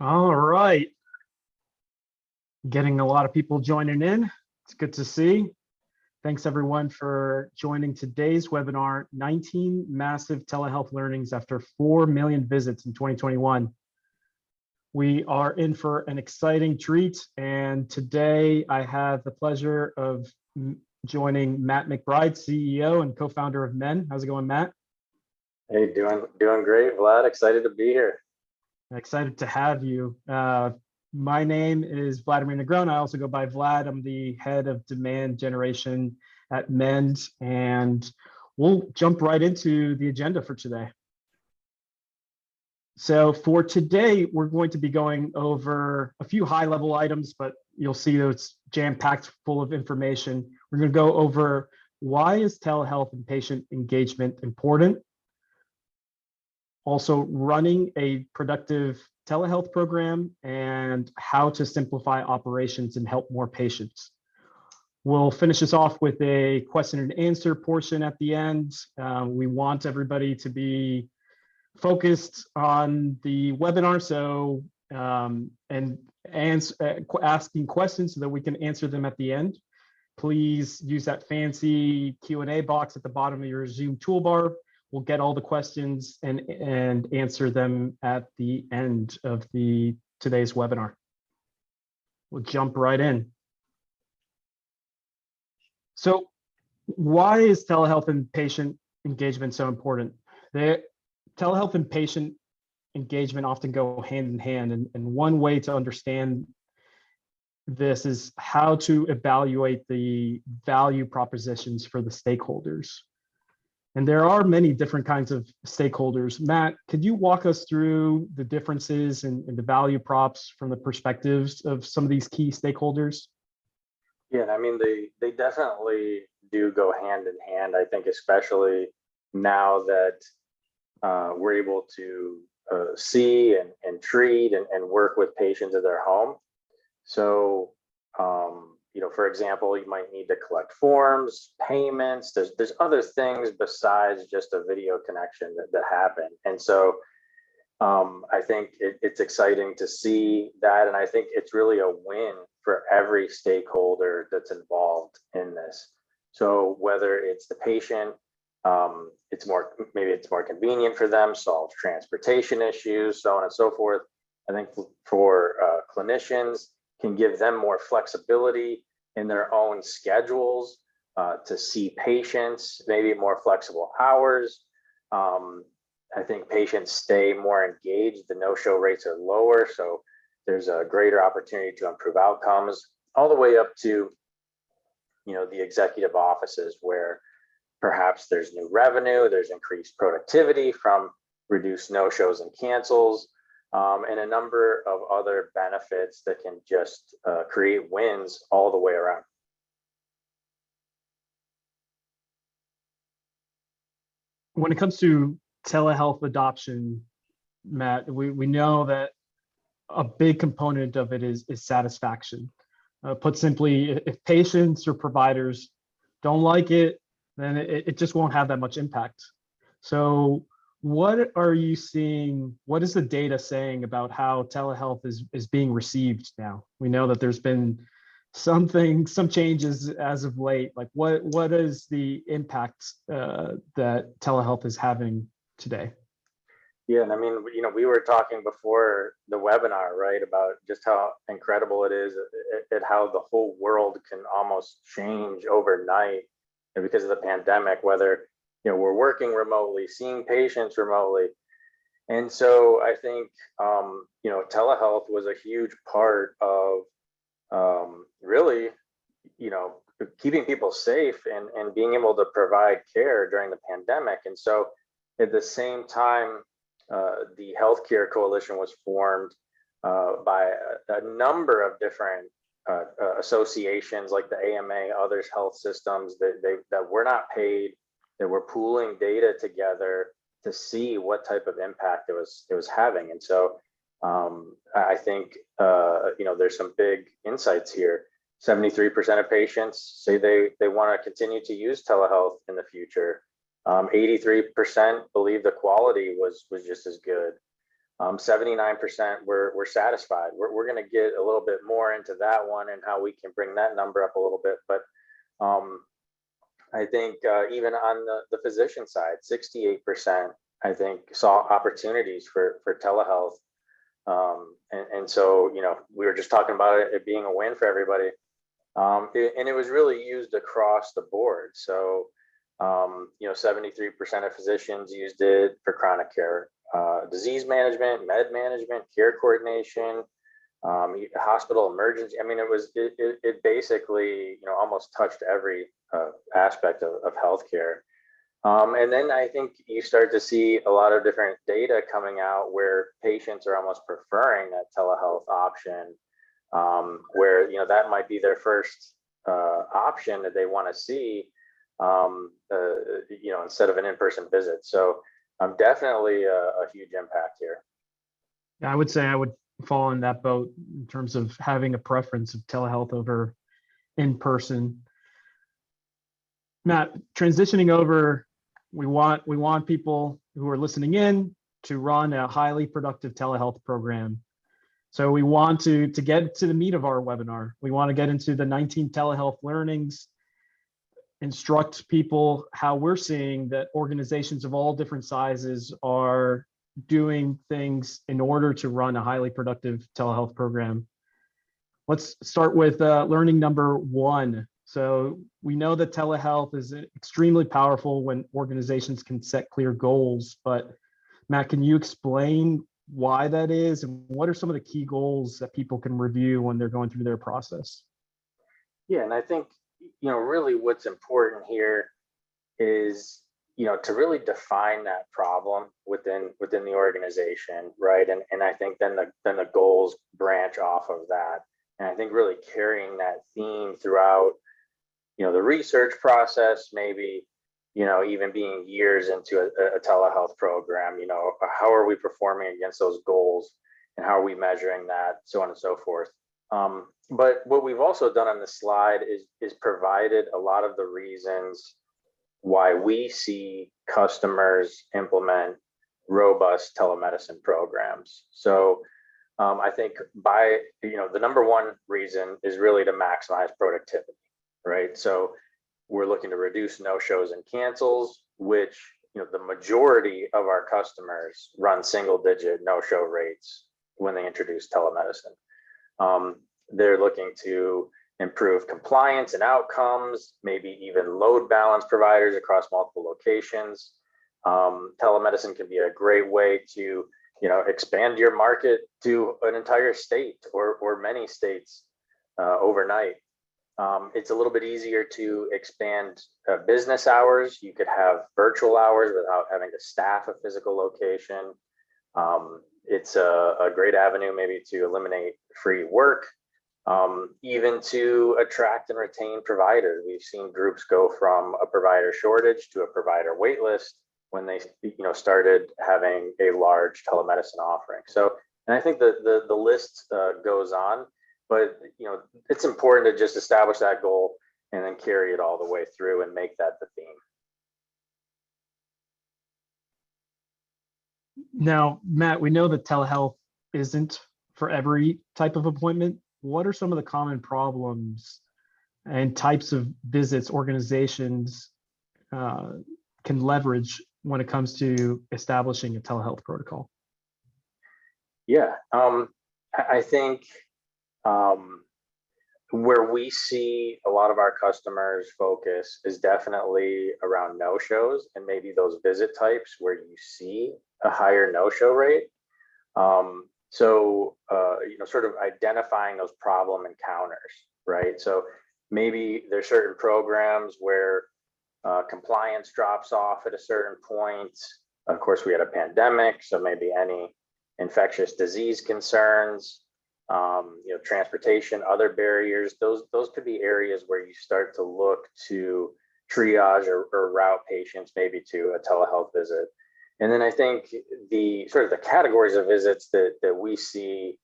All right. Getting a lot of people joining in. It's good to see. Thanks everyone for joining today's webinar, 19 massive telehealth learnings after 4 million visits in 2021. We are in for an exciting treat. And today I have the pleasure of joining Matt McBride, CEO and co-founder of Men. How's it going, Matt? Hey, doing great, Vlad. Excited to be here. Excited to have you. My name is Vladimir Negron. I also go by Vlad. I'm the head of demand generation at Mend, and we'll jump right into the agenda for today. So for today, we're going to be going over a few high-level items, but you'll see that it's jam-packed full of information. We're going to go over why is telehealth and patient engagement important, also running a productive telehealth program, and how to simplify operations and help more patients. We'll finish this off with a question and answer portion at the end. We want everybody to be focused on the webinar, so asking questions so that we can answer them at the end. Please use that fancy Q&A box at the bottom of your Zoom toolbar. We'll get all the questions and answer them at the end of today's webinar. We'll jump right in. So why is telehealth and patient engagement so important? Telehealth and patient engagement often go hand in hand, and one way to understand this is how to evaluate the value propositions for the stakeholders. And there are many different kinds of stakeholders. Matt, could you walk us through the differences in the value props from the perspectives of some of these key stakeholders? Yeah, I mean, they definitely do go hand in hand. I think especially now that we're able to see and treat and work with patients at their home. So, for example, you might need to collect forms, payments. There's other things besides just a video connection that happen. And so I think it's exciting to see that. And I think it's really a win for every stakeholder that's involved in this. So whether it's the patient, maybe it's more convenient for them, solve transportation issues, so on and so forth. I think for clinicians, can give them more flexibility in their own schedules to see patients, maybe more flexible hours. I think patients stay more engaged. The no-show rates are lower, so there's a greater opportunity to improve outcomes, all the way up to the executive offices, where perhaps there's new revenue, there's increased productivity from reduced no-shows and cancels, and a number of other benefits that can just create wins all the way around. When it comes to telehealth adoption, Matt, we know that a big component of it is satisfaction. Put simply, if patients or providers don't like it, then it just won't have that much impact. So what are you seeing? What is the data saying about how telehealth is being received now? We know that there's been some changes as of late. Like what is the impact that telehealth is having today? Yeah, and I mean, we were talking before the webinar, right, about just how incredible it is at how the whole world can almost change overnight because of the pandemic, whether we're working remotely, seeing patients remotely. And so I think telehealth was a huge part of really keeping people safe and being able to provide care during the pandemic. And so at the same time, the Healthcare Coalition was formed by a number of different associations like the AMA, others health systems that were not paid, that were pooling data together to see what type of impact it was having. And so I think there's some big insights here. 73% of patients say they want to continue to use telehealth in the future. 83% believe the quality was just as good. 79% we're satisfied. We're going to get a little bit more into that one and how we can bring that number up a little bit. But I think even on the physician side, 68%, I think, saw opportunities for telehealth. And so, we were just talking about it being a win for everybody. And it was really used across the board. So, 73% of physicians used it for chronic care, disease management, med management, care coordination, hospital emergency. I mean, it basically, almost touched every aspect of healthcare. And then I think you start to see a lot of different data coming out where patients are almost preferring that telehealth option, where, that might be their first option that they want to see, instead of an in-person visit. So definitely a huge impact here. Yeah, I would say I would fall in that boat in terms of having a preference of telehealth over in person. Matt, transitioning over, we want people who are listening in to run a highly productive telehealth program. So we want to get to the meat of our webinar. We want to get into the 19 telehealth learnings, instruct people how we're seeing that organizations of all different sizes are doing things in order to run a highly productive telehealth program. Let's start with learning number 1. So we know that telehealth is extremely powerful when organizations can set clear goals, but Matt, can you explain why that is and what are some of the key goals that people can review when they're going through their process? Yeah, and I think, really what's important here is, to really define that problem within the organization, right? And I think then the goals branch off of that. And I think really carrying that theme throughout, the research process, maybe, even being years into a telehealth program, how are we performing against those goals and how are we measuring that, so on and so forth. But what we've also done on this slide is provided a lot of the reasons why we see customers implement robust telemedicine programs. So I think the number one reason is really to maximize productivity, right? So we're looking to reduce no-shows and cancels, which, the majority of our customers run single-digit no-show rates when they introduce telemedicine. They're looking to improve compliance and outcomes, maybe even load balance providers across multiple locations. Telemedicine can be a great way to, expand your market to an entire state or many states overnight. It's a little bit easier to expand business hours. You could have virtual hours without having to staff a physical location. It's a great avenue maybe to eliminate free work, even to attract and retain providers. We've seen groups go from a provider shortage to a provider wait list when they started having a large telemedicine offering. So, and I think the list goes on, but it's important to just establish that goal and then carry it all the way through and make that the theme. Now, Matt, we know that telehealth isn't for every type of appointment. What are some of the common problems and types of visits organizations can leverage when it comes to establishing a telehealth protocol? Yeah, I think where we see a lot of our customers focus is definitely around no-shows and maybe those visit types where you see a higher no-show rate. So, sort of identifying those problem encounters, right? So maybe there's certain programs where compliance drops off at a certain point. Of course, we had a pandemic, so maybe any infectious disease concerns, transportation, other barriers, those could be areas where you start to look to triage or route patients maybe to a telehealth visit. And then I think the categories of visits that we see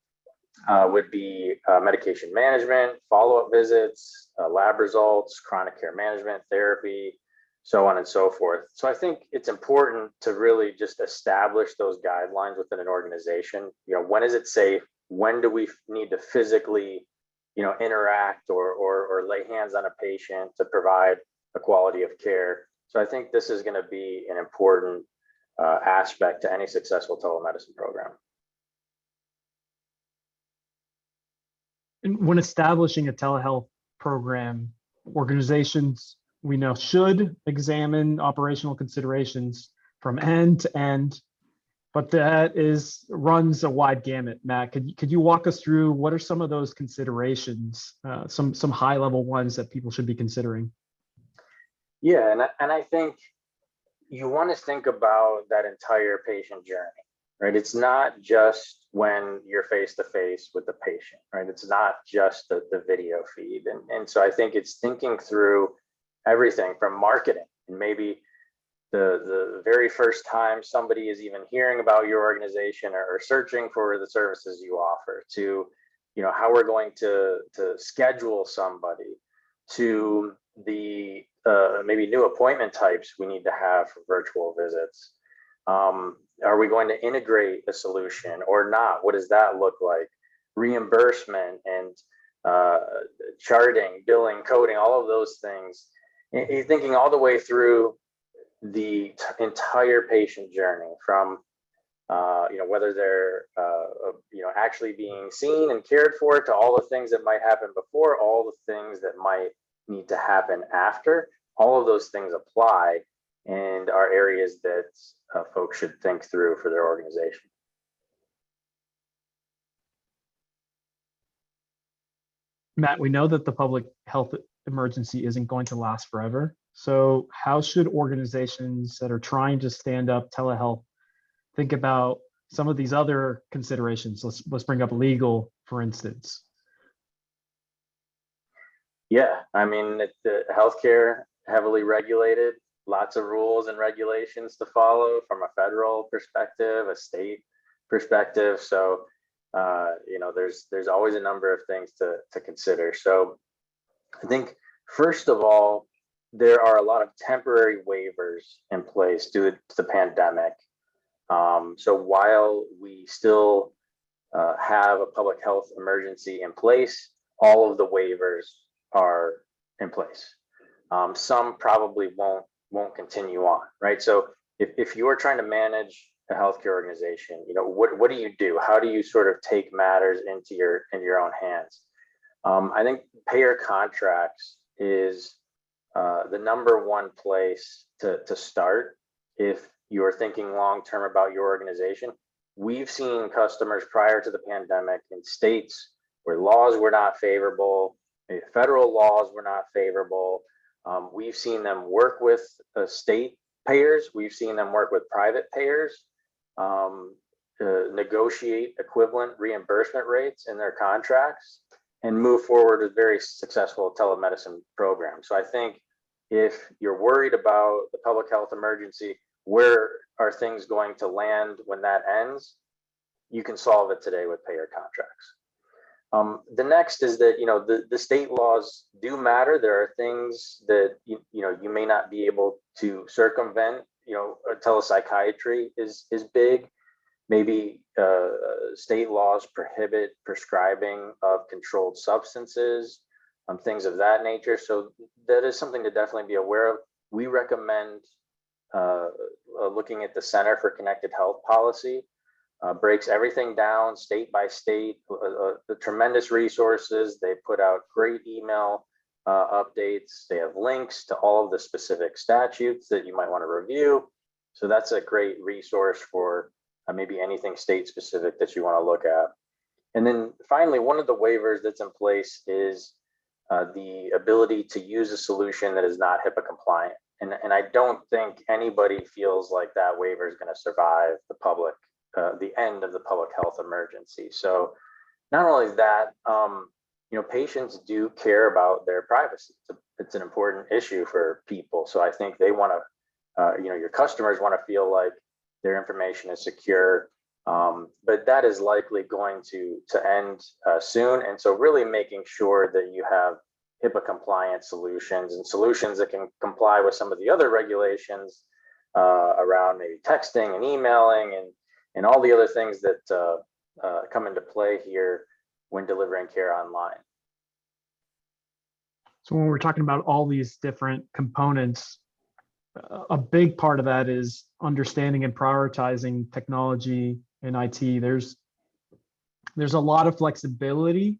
would be medication management, follow-up visits, lab results, chronic care management, therapy, so on and so forth. So I think it's important to really just establish those guidelines within an organization. When is it safe? When do we need to physically, interact or lay hands on a patient to provide a quality of care? So I think this is going to be an important aspect to any successful telemedicine program. And when establishing a telehealth program, organizations we know should examine operational considerations from end to end, but that runs a wide gamut. Matt, could you walk us through what are some of those considerations, some high level ones that people should be considering? Yeah, and I think you want to think about that entire patient journey, right? It's not just when you're face to face with the patient, right? It's not just the video feed. And so I think it's thinking through everything from marketing, and maybe the very first time somebody is even hearing about your organization or searching for the services you offer, to how we're going to schedule somebody, to the maybe new appointment types we need to have for virtual visits. Are we going to integrate a solution or not? What does that look like? Reimbursement and charting, billing, coding, all of those things. You're thinking all the way through the entire patient journey, from whether they're actually being seen and cared for, to all the things that might happen before, all the things that might need to happen after. All of those things apply and are areas that folks should think through for their organization. Matt, we know that the public health emergency isn't going to last forever. So how should organizations that are trying to stand up telehealth think about some of these other considerations? Let's bring up legal, for instance. Yeah, I mean, the healthcare heavily regulated, lots of rules and regulations to follow from a federal perspective, a state perspective. So there's always a number of things to consider. So I think first of all, there are a lot of temporary waivers in place due to the pandemic. So while we still have a public health emergency in place, all of the waivers are in place. Some probably won't continue on, right? So if you are trying to manage a healthcare organization, what do you do? How do you sort of take matters into your own hands? I think payer contracts is the number one place to start if you're thinking long term about your organization. We've seen customers prior to the pandemic in states where laws were not favorable, federal laws were not favorable. We've seen them work with state payers. We've seen them work with private payers, negotiate equivalent reimbursement rates in their contracts, and move forward with very successful telemedicine programs. So I think if you're worried about the public health emergency, where are things going to land when that ends? You can solve it today with payer contracts. The next is that the state laws do matter. There are things that you may not be able to circumvent. Telepsychiatry is big. Maybe state laws prohibit prescribing of controlled substances, things of that nature. So that is something to definitely be aware of. We recommend looking at the Center for Connected Health policy. Breaks everything down state by state, the tremendous resources. They put out great email updates. They have links to all of the specific statutes that you might want to review. So that's a great resource for maybe anything state specific that you want to look at. And then finally, one of the waivers that's in place is the ability to use a solution that is not HIPAA compliant. And I don't think anybody feels like that waiver is going to survive the end of the public health emergency. So not only that, patients do care about their privacy. It's an important issue for people. So I think they want to, your customers want to feel like their information is secure, but that is likely going to end soon. And so really making sure that you have HIPAA compliant solutions and solutions that can comply with some of the other regulations around maybe texting and emailing and all the other things that come into play here when delivering care online. So when we're talking about all these different components, a big part of that is understanding and prioritizing technology and IT. There's a lot of flexibility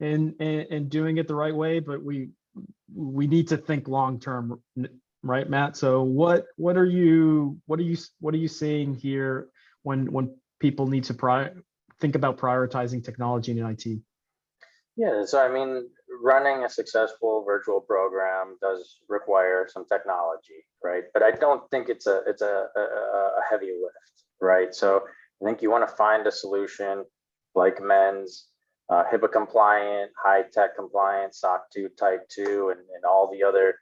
in doing it the right way, but we need to think long term, right, Matt? So what are you seeing here when people need to think about prioritizing technology and IT? Yeah, so I mean, running a successful virtual program does require some technology, right? But I don't think it's a heavy lift, right? So I think you want to find a solution like MENS, HIPAA compliant, high tech compliant, SOC 2 type 2, and all the other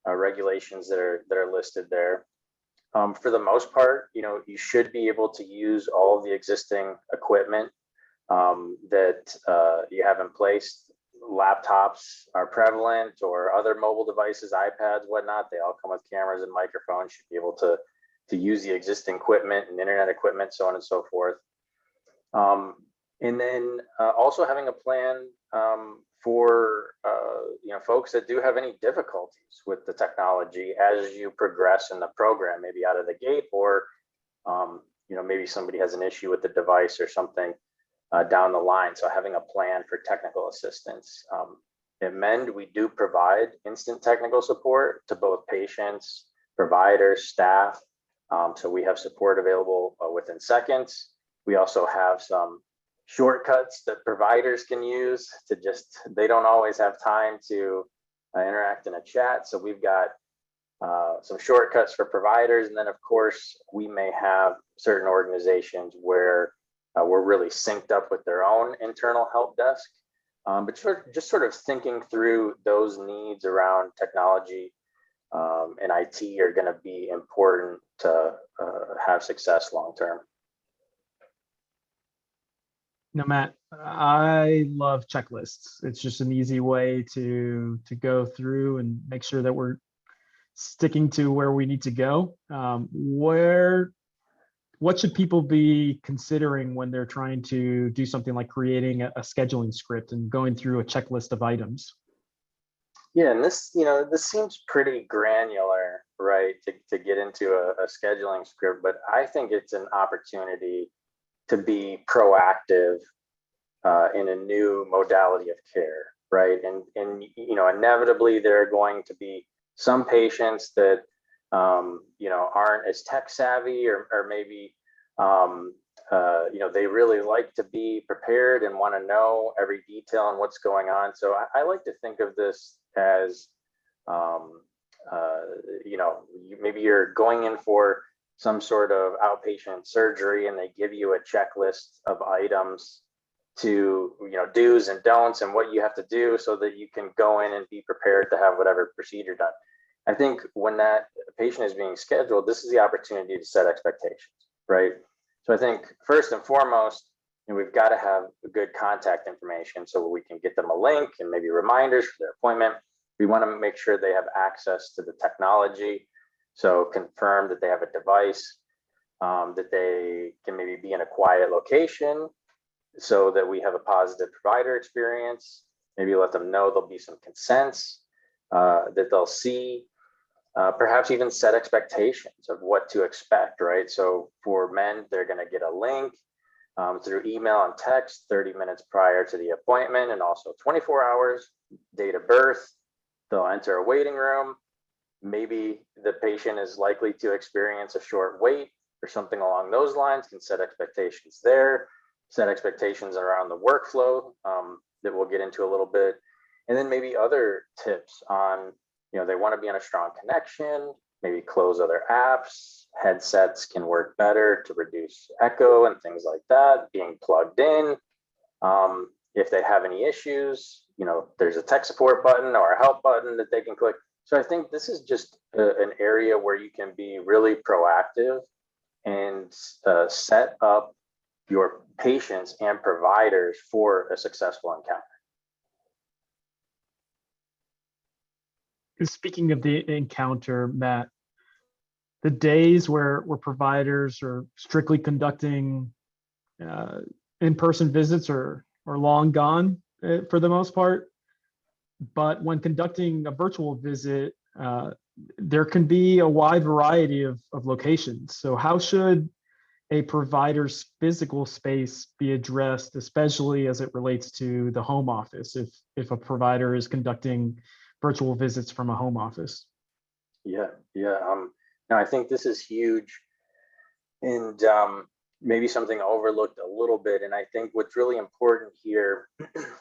regulations that are listed there. For the most part, you should be able to use all of the existing equipment that you have in place. Laptops are prevalent, or other mobile devices, iPads, whatnot. They all come with cameras and microphones. Should be able to use the existing equipment and internet equipment, so on and so forth. And then also having a plan for folks that do have any difficulties with the technology as you progress in the program, maybe out of the gate, or maybe somebody has an issue with the device or something down the line. So having a plan for technical assistance. At MEND, we do provide instant technical support to both patients, providers, staff. So we have support available within seconds. We also have some shortcuts that providers can use they don't always have time to interact in a chat. So we've got some shortcuts for providers. And then of course, we may have certain organizations where we're really synced up with their own internal help desk. But just sort of thinking through those needs around technology and IT are going to be important to have success long term. No, Matt, I love checklists. It's just an easy way to go through and make sure that we're sticking to where we need to go. What should people be considering when they're trying to do something like creating a scheduling script and going through a checklist of items? Yeah, and this seems pretty granular, right, to get into a scheduling script, but I think it's an opportunity to be proactive in a new modality of care, right? And inevitably there are going to be some patients that aren't as tech savvy, or maybe they really like to be prepared and want to know every detail on what's going on. So I like to think of this as maybe you're going in for some sort of outpatient surgery and they give you a checklist of items to do's and don'ts and what you have to do so that you can go in and be prepared to have whatever procedure done. I think when that patient is being scheduled, this is the opportunity to set expectations, right? So I think first and foremost, we've got to have good contact information so we can get them a link and maybe reminders for their appointment. We want to make sure they have access to the technology. So confirm that they have a device, that they can maybe be in a quiet location so that we have a positive provider experience. Maybe let them know there'll be some consents that they'll see. Perhaps even set expectations of what to expect, right? So for men, they're going to get a link through email and text 30 minutes prior to the appointment, and also 24 hours, date of birth. They'll enter a waiting room. Maybe the patient is likely to experience a short wait or something along those lines. Can set expectations there, set expectations around the workflow that we'll get into a little bit. And then maybe other tips on, they want to be on a strong connection, maybe close other apps. Headsets can work better to reduce echo and things like that, being plugged in. If they have any issues, there's a tech support button or a help button that they can click. So I think this is just an area where you can be really proactive and set up your patients and providers for a successful encounter. speaking of the encounter, Matt, the days where providers are strictly conducting uh, in-person visits are long gone for the most part. But when conducting a virtual visit, there can be a wide variety of locations. So how should a provider's physical space be addressed, especially as it relates to the home office, if a provider is conducting virtual visits from a home office? Yeah, yeah. No, I think this is huge, and maybe something overlooked a little bit. And I think what's really important here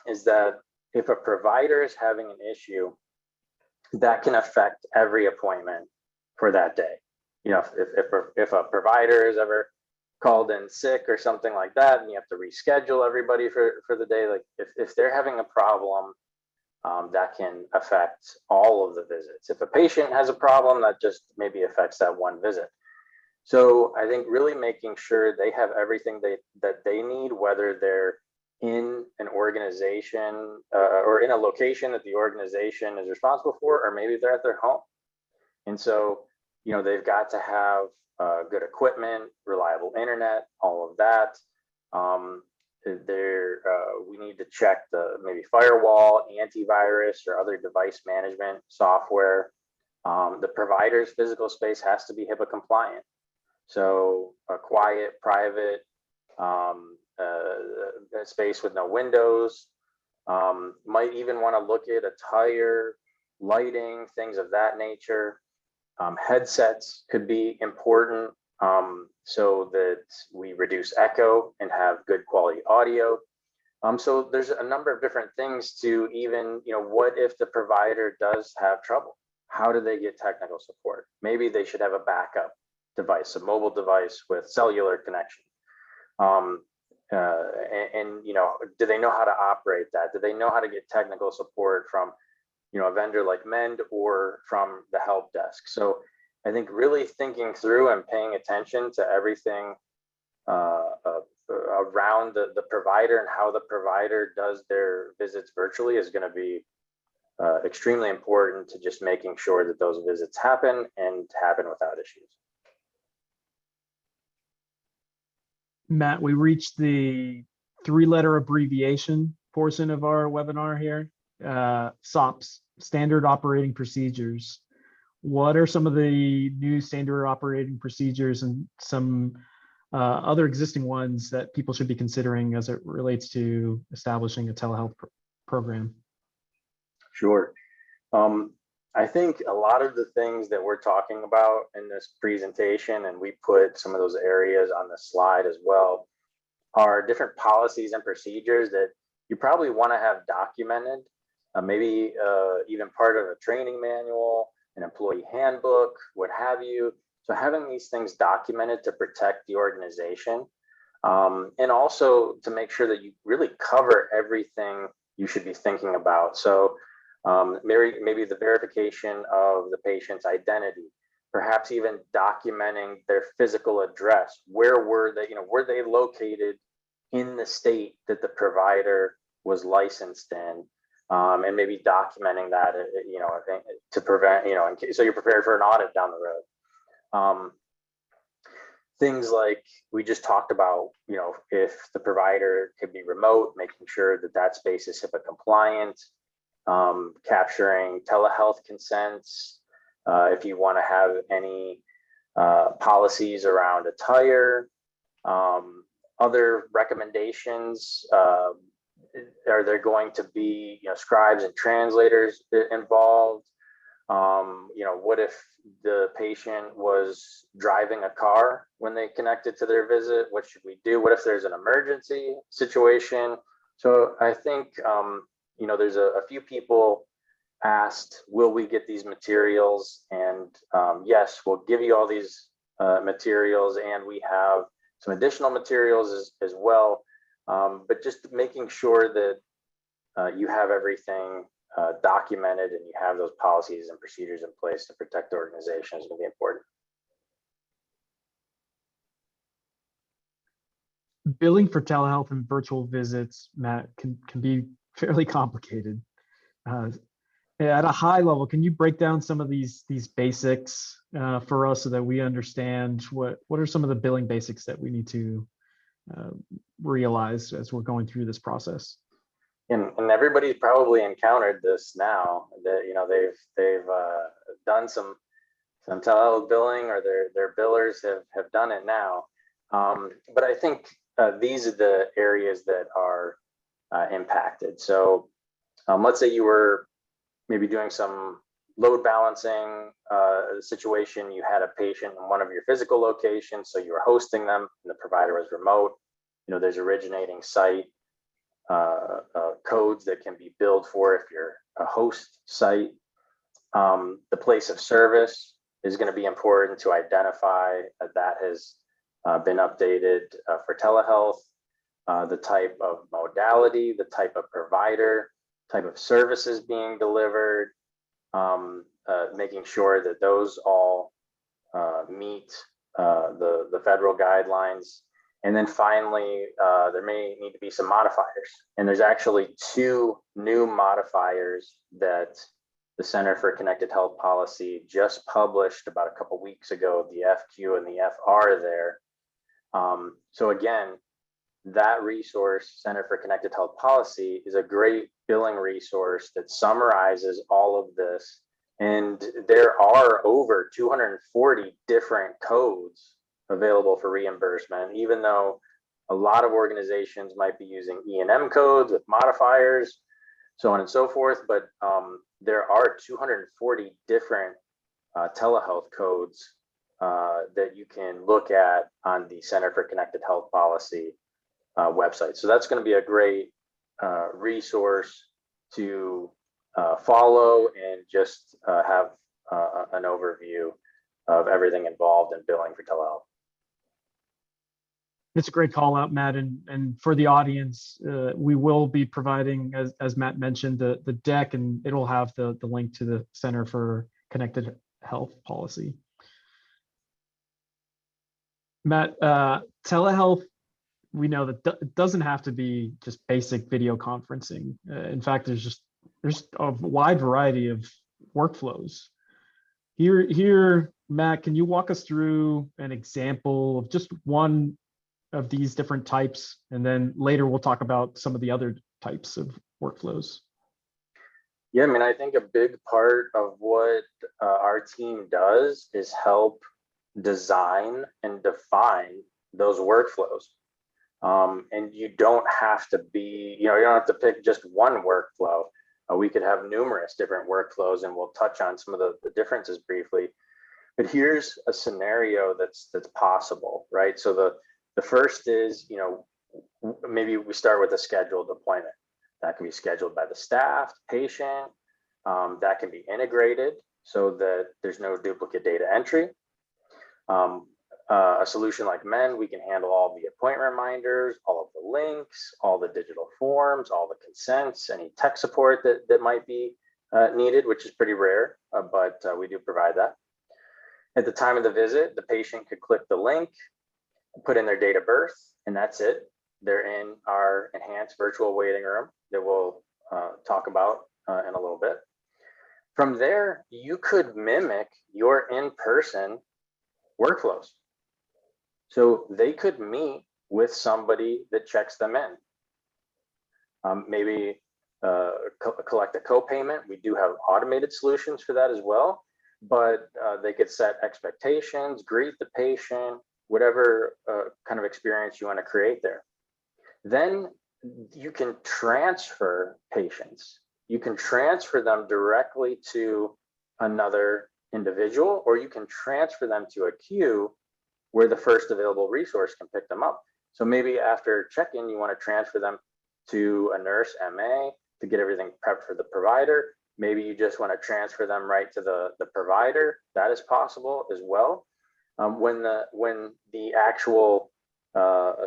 is that if a provider is having an issue, that can affect every appointment for that day. You know, if a provider is ever called in sick or something like that, and you have to reschedule everybody for the day, like if they're having a problem, that can affect all of the visits. If a patient has a problem, that just maybe affects that one visit. So I think really making sure they have everything that they need, whether they're in an organization or in a location that the organization is responsible for, or maybe they're at their home. And so, you know, they've got to have good equipment, reliable internet, all of that. We need to check the maybe firewall, antivirus, or other device management software. The provider's physical space has to be HIPAA compliant. So a quiet, private space with no windows. Might even want to look at attire, lighting, things of that nature. Headsets could be important so that we reduce echo and have good quality audio. So there's a number of different things to even, you know, what if the provider does have trouble? How do they get technical support? Maybe they should have a backup device, a mobile device with cellular connection. And you know, do they know how to operate that? Do they know how to get technical support from, you know, a vendor like Mend or from the help desk? So I think really thinking through and paying attention to everything around the provider and how the provider does their visits virtually is going to be extremely important to just making sure that those visits happen and happen without issues. Matt, we reached the three-letter abbreviation portion of our webinar here. SOPs, Standard Operating Procedures. What are some of the new standard operating procedures and some other existing ones that people should be considering as it relates to establishing a telehealth program? Sure. I think a lot of the things that we're talking about in this presentation, and we put some of those areas on the slide as well, are different policies and procedures that you probably want to have documented, maybe even part of a training manual, an employee handbook, what have you. So having these things documented to protect the organization, and also to make sure that you really cover everything you should be thinking about. So maybe the verification of the patient's identity, perhaps even documenting their physical address. Where were they? You know, were they located in the state that the provider was licensed in? And maybe documenting that, you know, to prevent, you know, in case, so you're prepared for an audit down the road. Things like we just talked about, you know, if the provider could be remote, making sure that that space is HIPAA compliant. Capturing telehealth consents, if you want to have any policies around attire, other recommendations. Are there going to be, you know, scribes and translators involved? You know, what if the patient was driving a car when they connected to their visit? What should we do? What if there's an emergency situation? So I think you know, there's a few people asked, will we get these materials? And yes, we'll give you all these materials, and we have some additional materials as well. But just making sure that you have everything documented and you have those policies and procedures in place to protect the organization is going to be important. Billing for telehealth and virtual visits, Matt, can be fairly complicated. at a high level, can you break down some of these basics for us so that we understand what are some of the billing basics that we need to uh, realize as we're going through this process? And everybody's probably encountered this now that, you know, they've done some telehealth billing, or their billers have done it now. But I think these are the areas that are impacted. So let's say you were maybe doing some load balancing situation. You had a patient in one of your physical locations, so you were hosting them, and the provider was remote. You know, there's originating site codes that can be billed for if you're a host site. The place of service is going to be important to identify that has been updated for telehealth. The type of modality, the type of provider, type of services being delivered, making sure that those all meet the federal guidelines. And then finally, there may need to be some modifiers. And there's actually 2 new modifiers that the Center for Connected Health Policy just published about a couple weeks ago, the FQ and the FR there. So again, that resource, Center for Connected Health Policy, is a great billing resource that summarizes all of this. And there are over 240 different codes available for reimbursement, even though a lot of organizations might be using E&M codes with modifiers, so on and so forth. But there are 240 different telehealth codes that you can look at on the Center for Connected Health Policy website. So that's going to be a great resource to follow and just have an overview of everything involved in billing for telehealth. It's a great call out, Matt. And for the audience, we will be providing, as Matt mentioned, the deck, and it'll have the link to the Center for Connected Health Policy. Matt, telehealth, we know that it doesn't have to be just basic video conferencing. In fact, there's a wide variety of workflows. Here, Matt, can you walk us through an example of just one of these different types, and then later we'll talk about some of the other types of workflows? Yeah, I mean, I think a big part of what our team does is help design and define those workflows. And you don't have to be, you don't have to pick just one workflow. We could have numerous different workflows, and we'll touch on some of the differences briefly. But here's a scenario that's possible, right? So the first is, maybe we start with a scheduled appointment. That can be scheduled by the staff, patient. That can be integrated so that there's no duplicate data entry. A solution like Mend, we can handle all the appointment reminders, all of the links, all the digital forms, all the consents, any tech support that might be needed, which is pretty rare, but we do provide that. At the time of the visit, the patient could click the link, put in their date of birth, and that's it. They're in our enhanced virtual waiting room that we'll talk about in a little bit. From there, you could mimic your in-person workflows. So they could meet with somebody that checks them in. Maybe collect a co-payment. We do have automated solutions for that as well, but they could set expectations, greet the patient, whatever kind of experience you want to create there. Then you can transfer patients. You can transfer them directly to another individual, or you can transfer them to a queue where the first available resource can pick them up. So maybe after check-in, you want to transfer them to a nurse MA to get everything prepped for the provider. Maybe you just want to transfer them right to the provider. That is possible as well. When the actual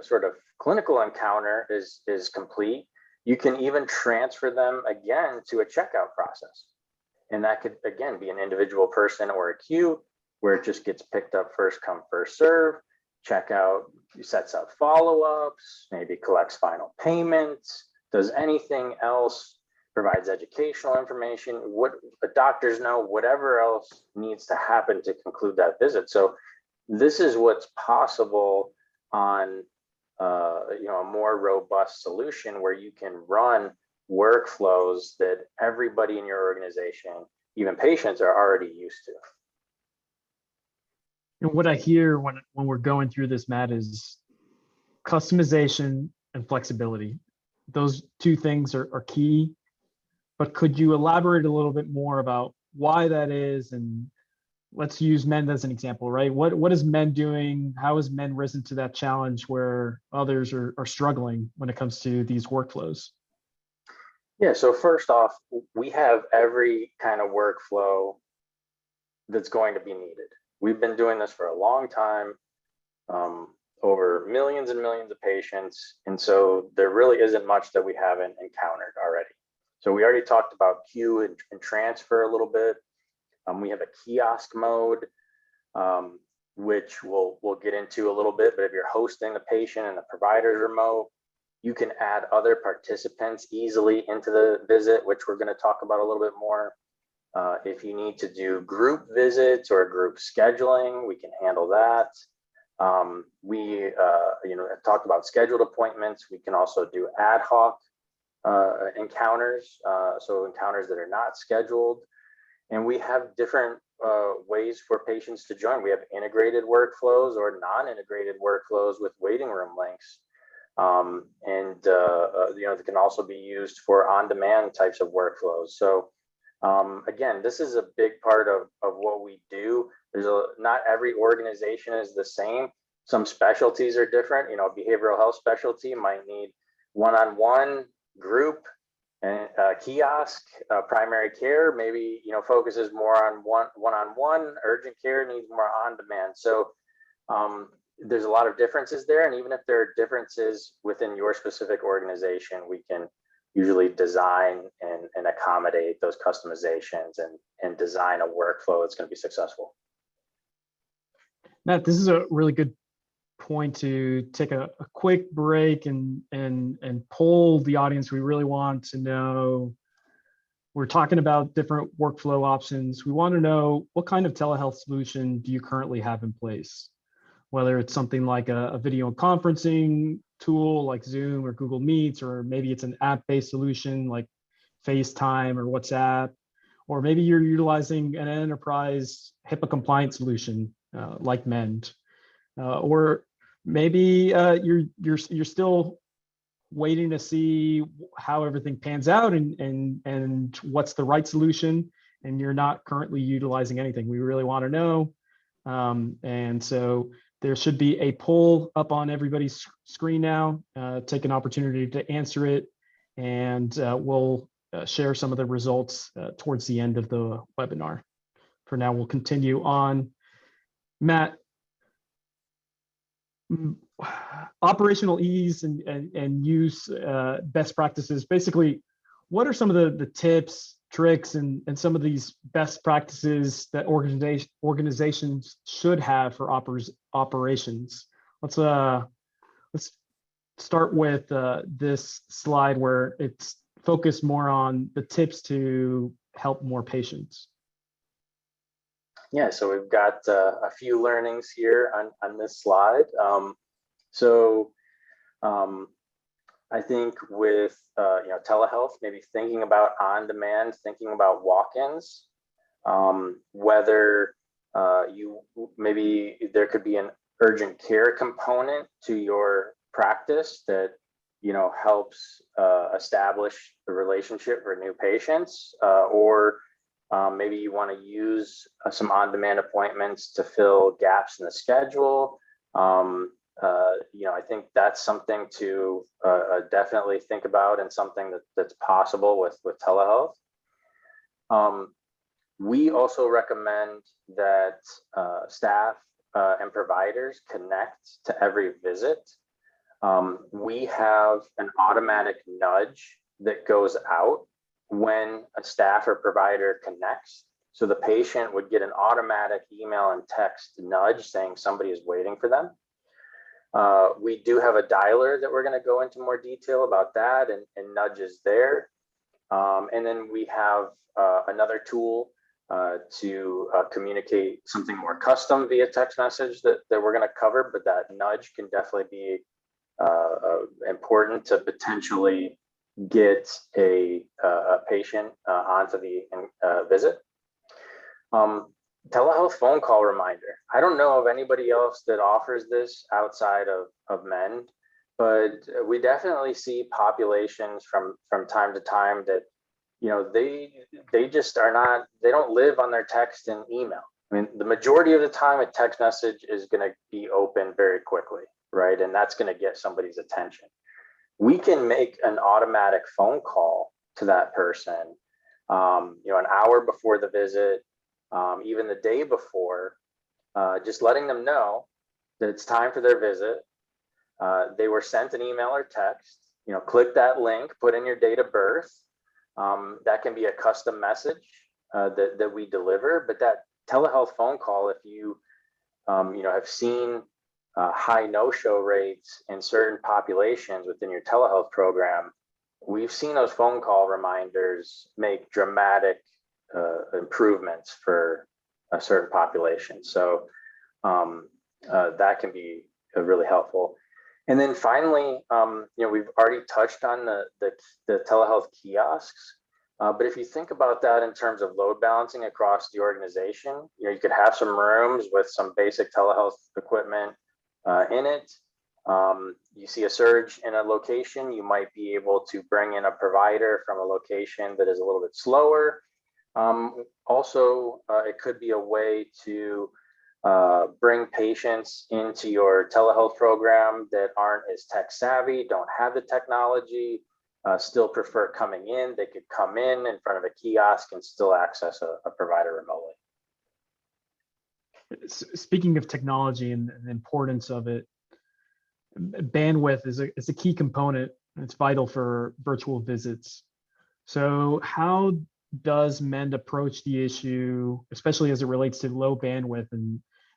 sort of clinical encounter is complete, you can even transfer them again to a checkout process. And that could, again, be an individual person or a queue where it just gets picked up first come, first serve. Checkout sets up follow-ups, maybe collects final payments, does anything else provides educational information, what the doctors know, whatever else needs to happen to conclude that visit. So this is what's possible on a more robust solution where you can run workflows that everybody in your organization, even patients, are already used to. And what I hear when we're going through this, Matt, is customization and flexibility. Those two things are key. But could you elaborate a little bit more about why that is? And let's use Mend as an example, right? What is Mend doing? How has Mend risen to that challenge where others are struggling when it comes to these workflows? Yeah, so first off, we have every kind of workflow that's going to be needed. We've been doing this for a long time, over millions and millions of patients. And so there really isn't much that we haven't encountered already. So we already talked about queue and transfer a little bit. We have a kiosk mode, which we'll get into a little bit, but if you're hosting the patient and the provider's remote, you can add other participants easily into the visit, which we're going to talk about a little bit more. If you need to do group visits or group scheduling, we can handle that. We have talked about scheduled appointments. We can also do ad hoc encounters, so encounters that are not scheduled. And we have different ways for patients to join. We have integrated workflows or non-integrated workflows with waiting room links. They can also be used for on-demand types of workflows. So again, this is a big part of what we do. Not every organization is the same. Some specialties are different. Behavioral health specialty might need one-on-one, group, and kiosk. Primary care maybe focuses more on one-on-one. Urgent care needs more on-demand. So there's a lot of differences there, and even if there are differences within your specific organization, we can usually design and accommodate those customizations and design a workflow that's going to be successful. Matt, this is a really good point to take a quick break and poll the audience. We really want to know, we're talking about different workflow options. We want to know, what kind of telehealth solution do you currently have in place? Whether it's something like a video conferencing tool like Zoom or Google Meets, or maybe it's an app-based solution like FaceTime or WhatsApp, or maybe you're utilizing an enterprise HIPAA compliant solution like Mend, or maybe you're still waiting to see how everything pans out and what's the right solution, and you're not currently utilizing anything. We really want to know, and so there should be a poll up on everybody's screen now. Take an opportunity to answer it, and we'll share some of the results towards the end of the webinar. For now, we'll continue on. Matt, operational ease and use best practices. Basically, what are some of the tips, tricks, and some of these best practices that organizations should have for operations? Let's start with this slide where it's focused more on the tips to help more patients. Yeah, so we've got a few learnings here on this slide. I think with telehealth, maybe thinking about on-demand, thinking about walk-ins, whether maybe there could be an urgent care component to your practice that helps establish the relationship for new patients, or maybe you want to use some on-demand appointments to fill gaps in the schedule. I think that's something to definitely think about, and something that's possible with telehealth. We also recommend that staff and providers connect to every visit. We have an automatic nudge that goes out when a staff or provider connects. So the patient would get an automatic email and text nudge saying somebody is waiting for them. We do have a dialer that we're going to go into more detail about that, and nudges there. And then we have another tool to communicate something more custom via text message that we're going to cover, but that nudge can definitely be important to potentially get a patient onto the visit. Telehealth phone call reminder. I don't know of anybody else that offers this outside of men, but we definitely see populations from time to time that, they just are not, they don't live on their text and email. I mean, the majority of the time a text message is going to be open very quickly, right? And that's going to get somebody's attention. We can make an automatic phone call to that person, an hour before the visit, even the day before, just letting them know that it's time for their visit. They were sent an email or text, click that link, put in your date of birth. That can be a custom message that we deliver, but that telehealth phone call, if you, have seen high no-show rates in certain populations within your telehealth program, we've seen those phone call reminders make dramatic improvements for a certain population. So that can be really helpful. And then finally, we've already touched on the telehealth kiosks. But if you think about that in terms of load balancing across the organization, you could have some rooms with some basic telehealth equipment in it. You see a surge in a location, you might be able to bring in a provider from a location that is a little bit slower. Also, it could be a way to bring patients into your telehealth program that aren't as tech savvy, don't have the technology, still prefer coming in. They could come in front of a kiosk and still access a provider remotely. Speaking of technology and the importance of it, bandwidth is a key component. It's vital for virtual visits. So how does Mend approach the issue, especially as it relates to low bandwidth,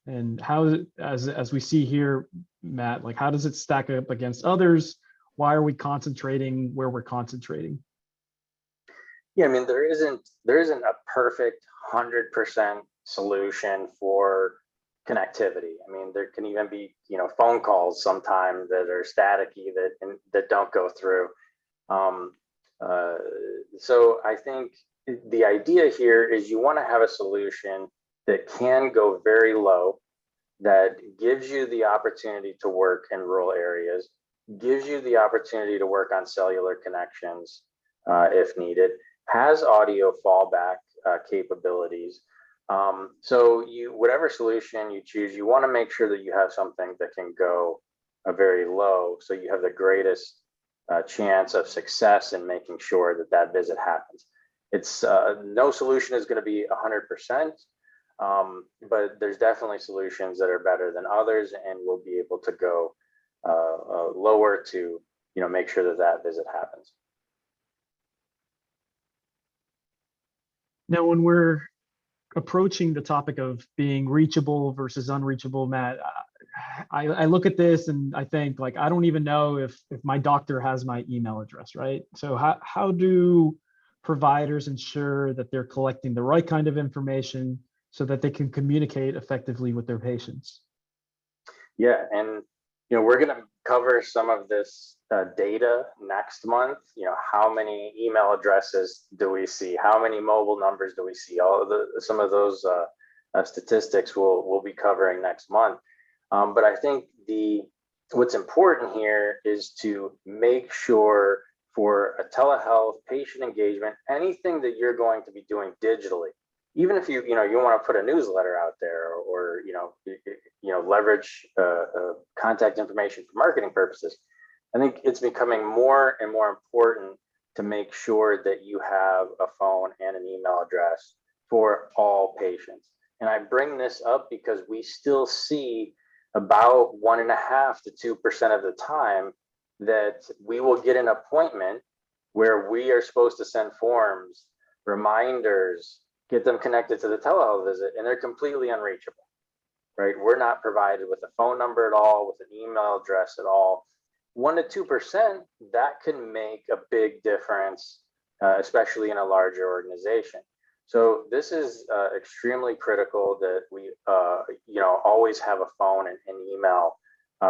and how, as we see here, Matt, like how does it stack up against others? Why are we concentrating where we're concentrating? Yeah, I mean, there isn't a perfect 100% solution for connectivity. I mean, there can even be, phone calls sometimes that are staticky that don't go through. So I think the idea here is you want to have a solution that can go very low, that gives you the opportunity to work in rural areas, gives you the opportunity to work on cellular connections if needed, has audio fallback capabilities. So whatever solution you choose, you want to make sure that you have something that can go very low, so you have the greatest chance of success in making sure that visit happens. It's no solution is going to be 100%, but there's definitely solutions that are better than others, and we'll be able to go lower to make sure that visit happens. Now, when we're approaching the topic of being reachable versus unreachable, Matt, I look at this and I think, like, I don't even know if my doctor has my email address, right? So how do providers ensure that they're collecting the right kind of information so that they can communicate effectively with their patients? Yeah, and we're going to cover some of this data next month. How many email addresses do we see? How many mobile numbers do we see? Some of those statistics we'll be covering next month. But I think what's important here is to make sure for a telehealth patient engagement, anything that you're going to be doing digitally, even if you want to put a newsletter out there or leverage contact information for marketing purposes, I think it's becoming more and more important to make sure that you have a phone and an email address for all patients. And I bring this up because we still see about 1.5% to 2% of the time that we will get an appointment where we are supposed to send forms, reminders, get them connected to the telehealth visit, and they're completely unreachable, right? We're not provided with a phone number at all, with an email address at all. 1% to 2%, that can make a big difference especially in a larger organization. So this is extremely critical that we, always have a phone and email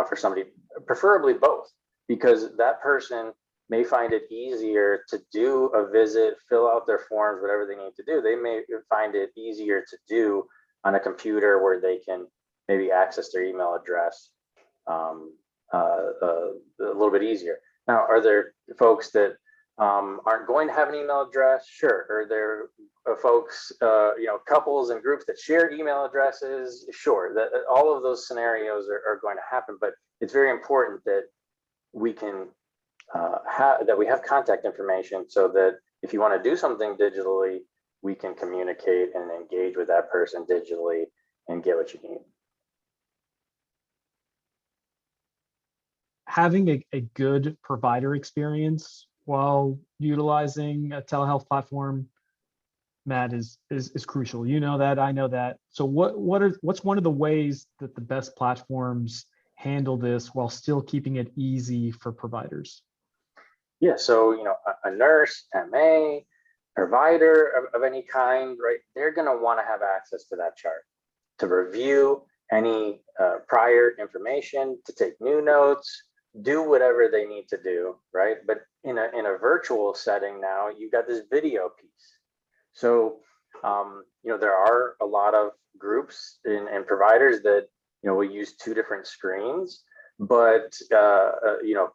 for somebody, preferably both, because that person may find it easier to do a visit, fill out their forms, whatever they need to do. They may find it easier to do on a computer where they can maybe access their email address a little bit easier. Now, are there folks that aren't going to have an email address? Sure. Are there folks, couples and groups that share email addresses? Sure. That all of those scenarios are going to happen, but it's very important that we can that we have contact information so that if you want to do something digitally, we can communicate and engage with that person digitally and get what you need. Having a good provider experience while utilizing a telehealth platform, Matt, is crucial. You know that, I know that. So what's one of the ways that the best platforms handle this while still keeping it easy for providers? Yeah, so a nurse, MA, provider of any kind, right? They're going to want to have access to that chart to review any prior information, to take new notes, do whatever they need to do, right? But in a virtual setting now, you've got this video piece. So there are a lot of groups and providers that will use two different screens, but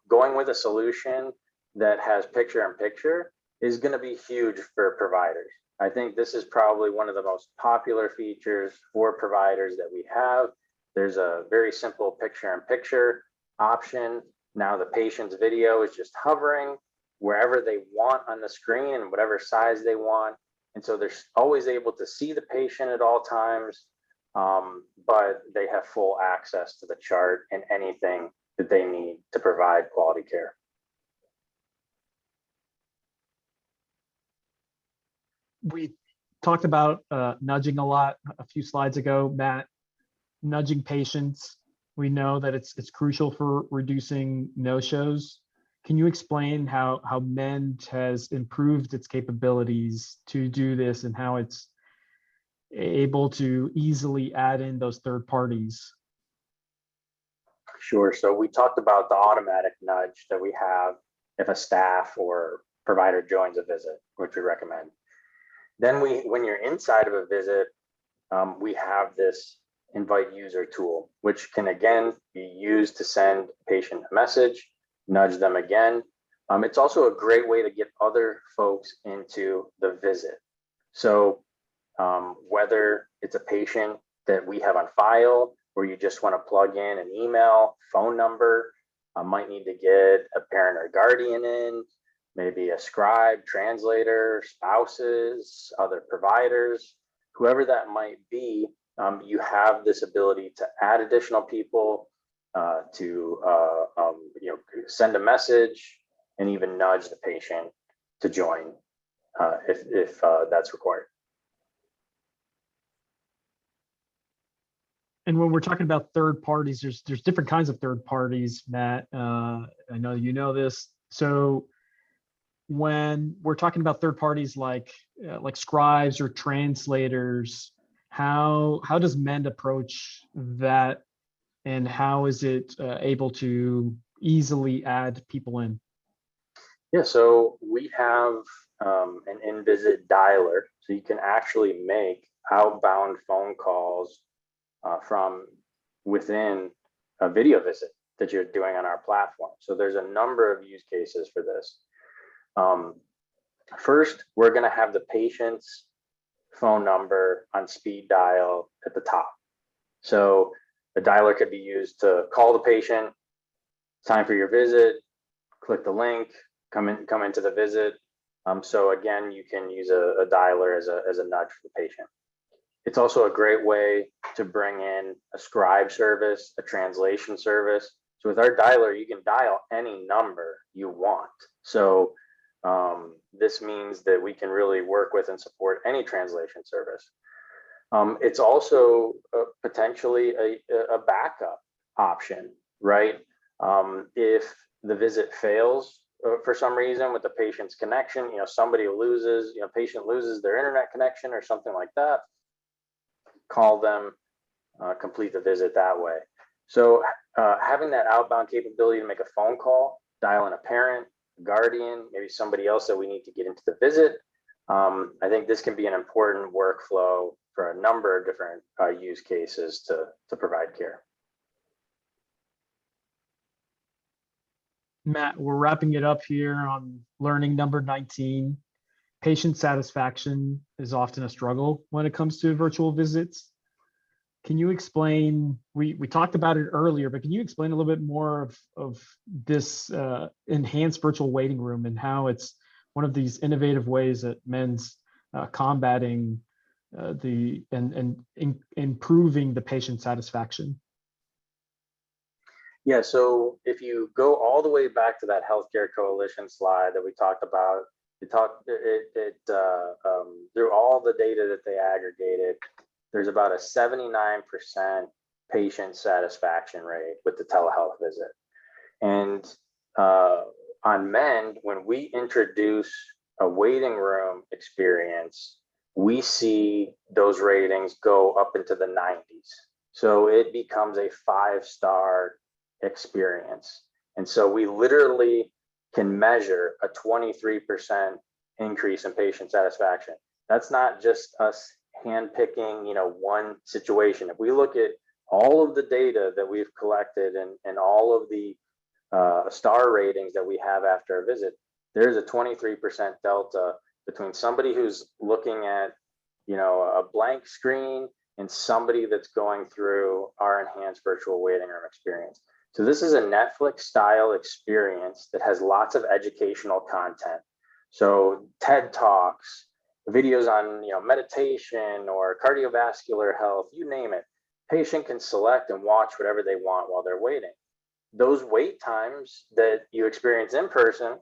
going with a solution that has picture-in-picture is going to be huge for providers. I think this is probably one of the most popular features for providers that we have. There's a very simple picture-in-picture option. Now the patient's video is just hovering wherever they want on the screen and whatever size they want. And so they're always able to see the patient at all times, but they have full access to the chart and anything that they need to provide quality care. We talked about nudging a lot a few slides ago, Matt. Nudging patients, we know that it's crucial for reducing no-shows. Can you explain how Mend has improved its capabilities to do this and how it's able to easily add in those third parties? Sure. So we talked about the automatic nudge that we have if a staff or provider joins a visit, which we recommend. Then when you're inside of a visit, we have this invite user tool, which can again be used to send a patient a message, nudge them again. It's also a great way to get other folks into the visit. So whether it's a patient that we have on file, where you just want to plug in an email, phone number, might need to get a parent or guardian in, maybe a scribe, translator, spouses, other providers, whoever that might be, you have this ability to add additional people, to send a message, and even nudge the patient to join if that's required. And when we're talking about third parties, there's different kinds of third parties, Matt. I know you know this. So when we're talking about third parties like scribes or translators, how does Mend approach that, and how is it able to easily add people in? Yeah, so we have an in-visit dialer, so you can actually make outbound phone calls from within a video visit that you're doing on our platform. So there's a number of use cases for this. First, we're going to have the patient's phone number on speed dial at the top. So the dialer could be used to call the patient, time for your visit, click the link, come into the visit. So again, you can use a dialer as a nudge for the patient. It's also a great way to bring in a scribe service, a translation service. So with our dialer, you can dial any number you want. So this means that we can really work with and support any translation service. It's also potentially a backup option, right? If the visit fails for some reason with the patient's connection, somebody loses, patient loses their internet connection or something like that, call them, complete the visit that way. So having that outbound capability to make a phone call, dial in a parent, a guardian, maybe somebody else that we need to get into the visit. I think this can be an important workflow for a number of different use cases to provide care. Matt, we're wrapping it up here on learning number 19. Patient satisfaction is often a struggle when it comes to virtual visits. Can you explain, we talked about it earlier, but can you explain a little bit more of this enhanced virtual waiting room and how it's one of these innovative ways that Men's combating improving the patient satisfaction? Yeah, so if you go all the way back to that Healthcare Coalition slide that we talked about, through all the data that they aggregated, there's about a 79% patient satisfaction rate with the telehealth visit. And on Mend, when we introduce a waiting room experience, we see those ratings go up into the 90s. So it becomes a 5-star experience. And so we literally can measure a 23% increase in patient satisfaction. That's not just us handpicking, one situation. If we look at all of the data that we've collected and all of the star ratings that we have after a visit, there's a 23% delta between somebody who's looking at, a blank screen and somebody that's going through our enhanced virtual waiting room experience. So this is a Netflix style experience that has lots of educational content. So TED Talks, videos on meditation or cardiovascular health, you name it. Patient can select and watch whatever they want while they're waiting. Those wait times that you experience in person,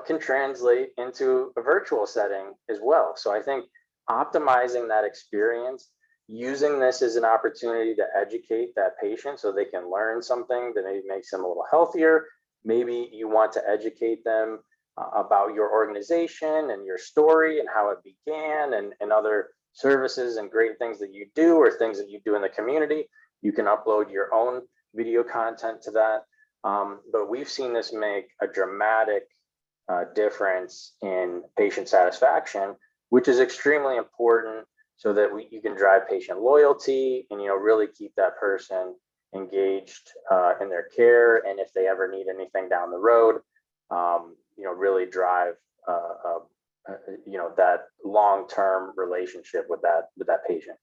can translate into a virtual setting as well. So I think optimizing that experience, using this as an opportunity to educate that patient so they can learn something that maybe makes them a little healthier. Maybe you want to educate them about your organization and your story and how it began and other services and great things that you do or things that you do in the community. You can upload your own video content to that. But we've seen this make a dramatic difference in patient satisfaction, which is extremely important so that you can drive patient loyalty and really keep that person engaged in their care. And if they ever need anything down the road, really drive that long-term relationship with that patient.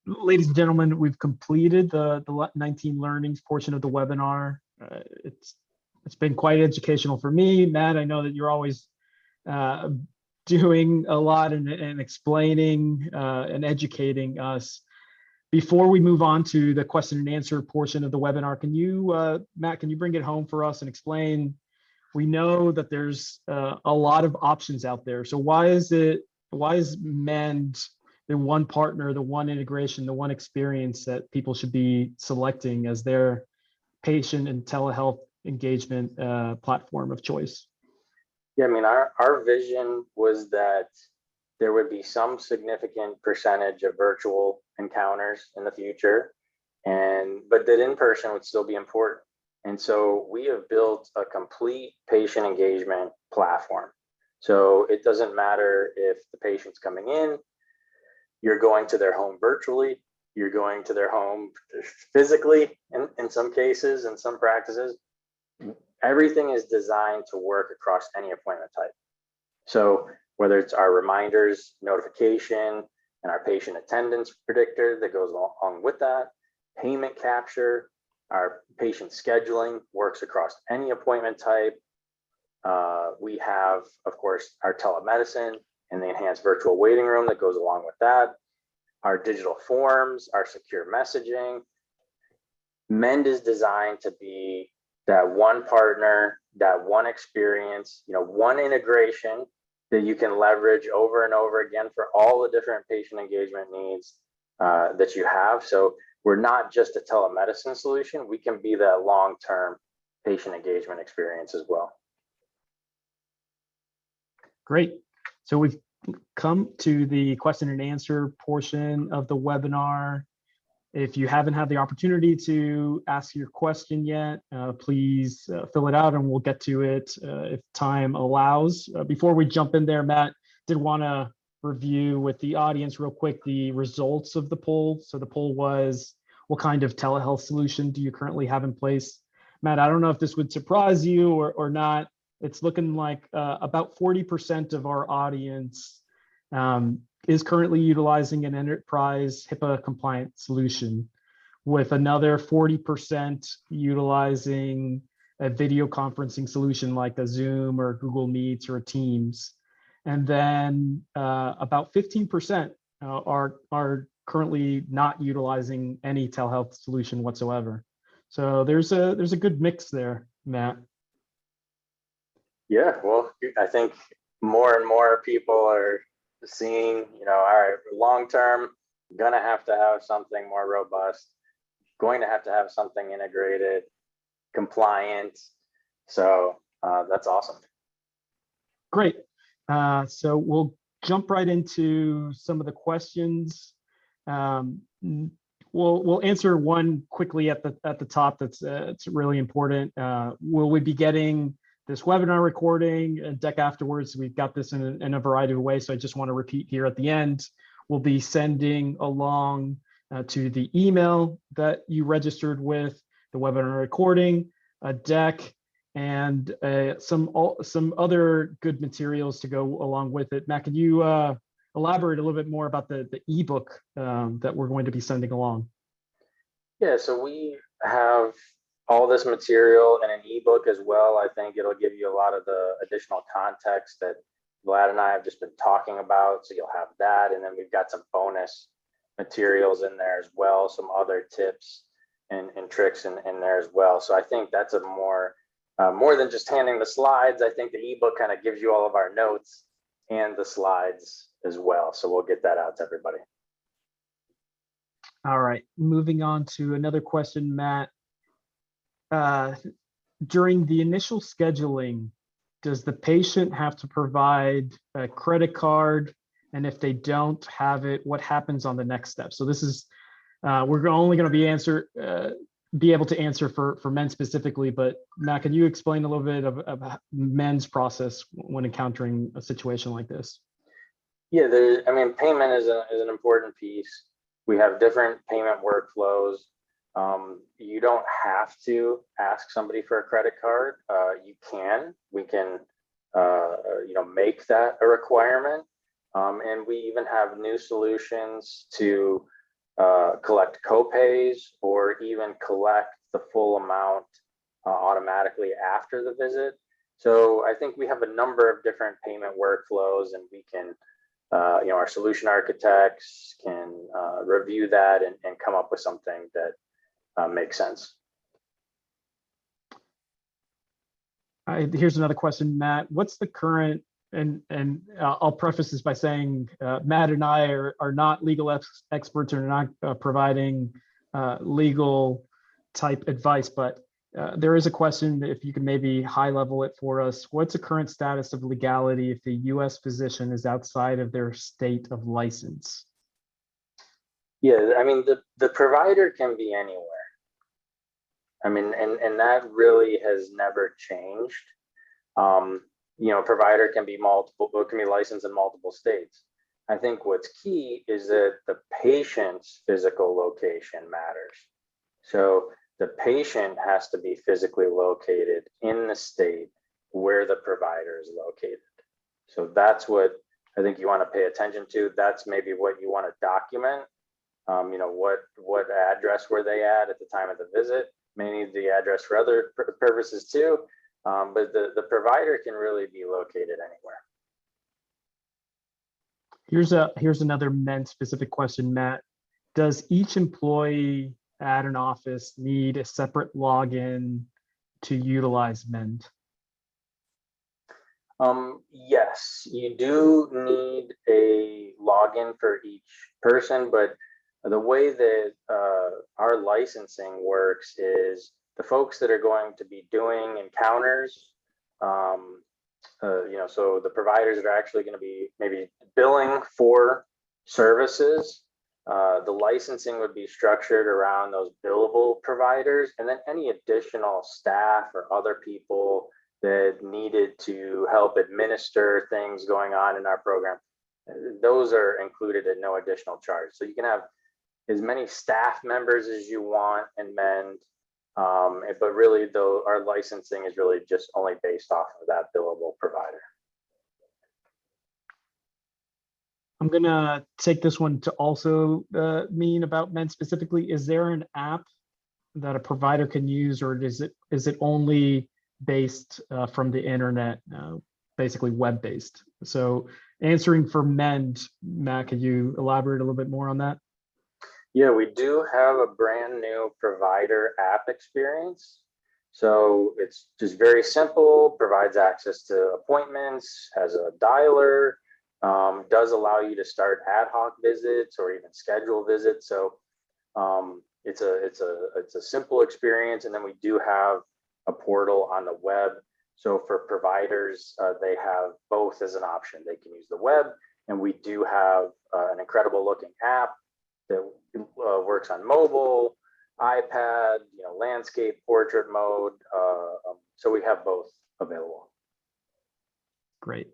Ladies and gentlemen, we've completed the 19 learnings portion of the webinar. It's been quite educational for me. Matt, I know that you're always doing a lot and explaining and educating us. Before we move on to the question and answer portion of the webinar, can you, Matt, can you bring it home for us and explain? We know that there's a lot of options out there. So why is Mend the one partner, the one integration, the one experience that people should be selecting as their patient and telehealth engagement platform of choice? Yeah, I mean, our vision was that there would be some significant percentage of virtual encounters in the future, but that in person would still be important. And so we have built a complete patient engagement platform. So it doesn't matter if the patient's coming in, you're going to their home virtually, you're going to their home physically in some cases, in some practices. Everything is designed to work across any appointment type. So whether it's our reminders, notification, and our patient attendance predictor that goes along with that, payment capture, our patient scheduling works across any appointment type. We have, of course, our telemedicine and the enhanced virtual waiting room that goes along with that, our digital forms, our secure messaging. Mend is designed to be that one partner, that one experience, one integration that you can leverage over and over again for all the different patient engagement needs that you have. So we're not just a telemedicine solution, we can be that long-term patient engagement experience as well. Great. So we've come to the question and answer portion of the webinar. If you haven't had the opportunity to ask your question yet, please fill it out and we'll get to it if time allows. Before we jump in there, Matt, did want to review with the audience real quick the results of the poll. So the poll was, what kind of telehealth solution do you currently have in place? Matt, I don't know if this would surprise you or not. It's looking like about 40% of our audience is currently utilizing an enterprise HIPAA compliant solution, with another 40% utilizing a video conferencing solution like a Zoom or Google Meets or Teams. And then about 15% are currently not utilizing any telehealth solution whatsoever. So there's a good mix there, Matt. Yeah, well, I think more and more people are seeing, all right, long term, gonna have to have something more robust, going to have something integrated, compliant. So that's awesome. Great. So we'll jump right into some of the questions. We'll answer one quickly at the top. That's it's really important. Will we be getting this webinar recording and deck afterwards? We've got this in a variety of ways. So I just want to repeat here at the end, we'll be sending along to the email that you registered with the webinar recording, a deck, and some other good materials to go along with it. Matt, can you elaborate a little bit more about the ebook that we're going to be sending along? Yeah, so we have all this material in an ebook as well. I think it'll give you a lot of the additional context that Vlad and I have just been talking about. So you'll have that. And then we've got some bonus materials in there as well, some other tips and tricks in there as well. So I think that's a more than just handing the slides. I think the ebook kind of gives you all of our notes and the slides as well. So we'll get that out to everybody. All right, moving on to another question, Matt. During the initial scheduling, does the patient have to provide a credit card? And if they don't have it, what happens on the next step? So this is, we're only going to be able to answer for men specifically, but Matt, can you explain a little bit of men's process when encountering a situation like this? Yeah, payment is an important piece. We have different payment workflows. You don't have to ask somebody for a credit card. We can make that a requirement. And we even have new solutions to collect copays or even collect the full amount automatically after the visit. So I think we have a number of different payment workflows, and we can, our solution architects can review that and come up with something that makes sense. Here's another question, Matt. What's the current, and I'll preface this by saying Matt and I are not legal experts or not providing legal type advice, but there is a question, if you can maybe high level it for us. What's the current status of legality if the U.S. physician is outside of their state of license? Yeah, the provider can be anywhere. And that really has never changed. Provider can be licensed in multiple states. I think what's key is that the patient's physical location matters. So the patient has to be physically located in the state where the provider is located. So that's what I think you want to pay attention to. That's maybe what you want to document. What address were they at the time of the visit? May need the address for other purposes too, but the provider can really be located anywhere. Here's another men specific question, Matt. Does each employee at an office need a separate login to utilize Mend? Yes, you do need a login for each person, but the way that our licensing works is the folks that are going to be doing encounters, so the providers that are actually going to be maybe billing for services, the licensing would be structured around those billable providers, and then any additional staff or other people that needed to help administer things going on in our program, those are included at no additional charge. So you can have as many staff members as you want in Mend, but really though our licensing is really just only based off of that billable provider. I'm gonna take this one to also mean about Mend specifically. Is there an app that a provider can use, or is it only based from the internet, basically web-based? So answering for Mend, Matt, could you elaborate a little bit more on that? Yeah, we do have a brand new provider app experience. So it's just very simple, provides access to appointments, has a dialer, does allow you to start ad hoc visits or even schedule visits. So it's a simple experience. And then we do have a portal on the web. So for providers, they have both as an option. They can use the web, and we do have an incredible looking app that works on mobile, iPad, landscape, portrait mode. So we have both available. Great.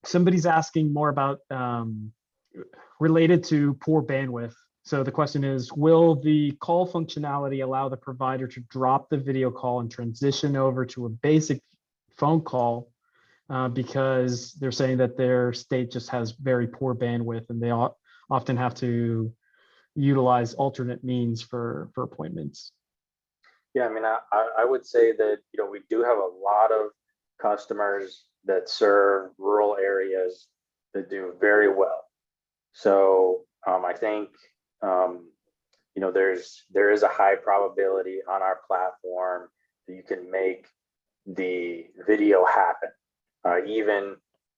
Somebody's asking more about related to poor bandwidth. So the question is, will the call functionality allow the provider to drop the video call and transition over to a basic phone call because they're saying that their state just has very poor bandwidth and they often have to utilize alternate means for appointments? Yeah, I mean, I would say that, we do have a lot of customers that serve rural areas that do very well. So I think, there is a high probability on our platform that you can make the video happen, even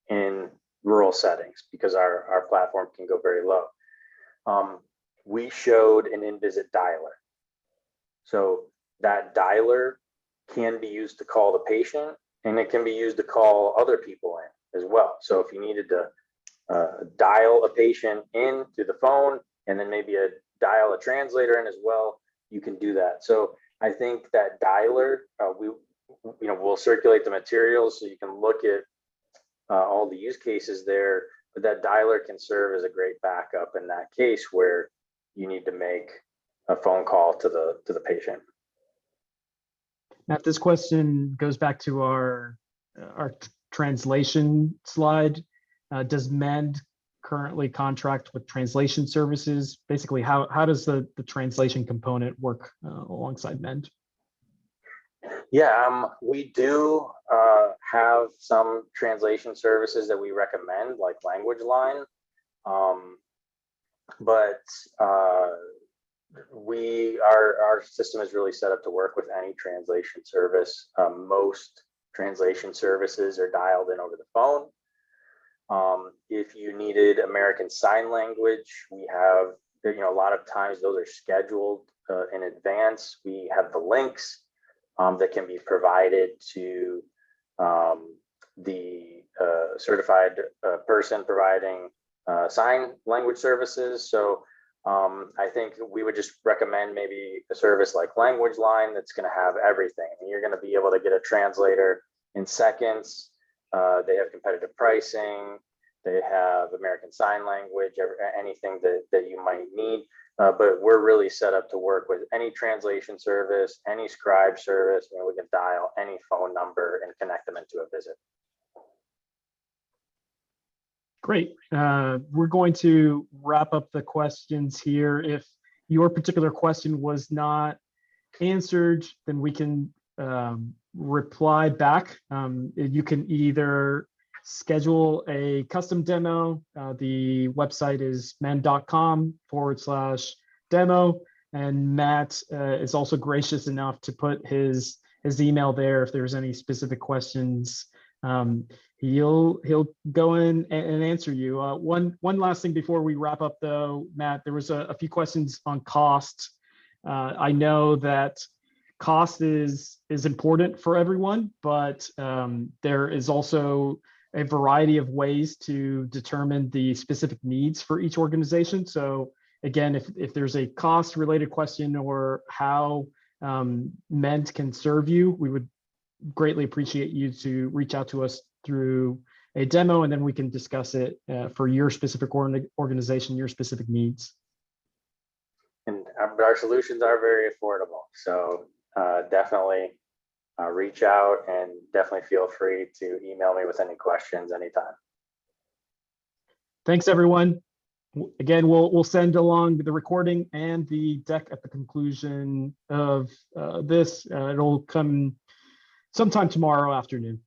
in rural settings, because our platform can go very low. We showed an in-visit dialer. So that dialer can be used to call the patient, and it can be used to call other people in as well. So if you needed to dial a patient in through the phone and then maybe dial a translator in as well, you can do that. So I think that dialer, we'll circulate the materials so you can look at all the use cases there, but that dialer can serve as a great backup in that case where you need to make a phone call to the patient. Matt, this question goes back to our translation slide. Does Mend currently contract with translation services? Basically, how does the translation component work alongside Mend? Yeah, we do have some translation services that we recommend, like LanguageLine, but our system is really set up to work with any translation service. Most translation services are dialed in over the phone. If you needed American Sign Language, we have, a lot of times those are scheduled in advance. We have the links that can be provided to the certified person providing sign language services. So I think we would just recommend maybe a service like LanguageLine that's going to have everything. I mean, you're going to be able to get a translator in seconds. They have competitive pricing. They have American Sign Language, anything that you might need. But we're really set up to work with any translation service, any scribe service. We can dial any phone number and connect them into a visit. Great. We're going to wrap up the questions here. If your particular question was not answered, then we can reply back. You can either schedule a custom demo. The website is mend.com/demo. And Matt is also gracious enough to put his email there if there's any specific questions He'll go in and answer you. One last thing before we wrap up, though, Matt, there was a few questions on cost. I know that cost is important for everyone, but there is also a variety of ways to determine the specific needs for each organization. So again, if there's a cost related question or how MENT can serve you, we would greatly appreciate you to reach out to us through a demo, and then we can discuss it for your specific organization, your specific needs. And our solutions are very affordable. So definitely reach out, and definitely feel free to email me with any questions anytime. Thanks, everyone. Again, we'll send along the recording and the deck at the conclusion of this. It'll come sometime tomorrow afternoon.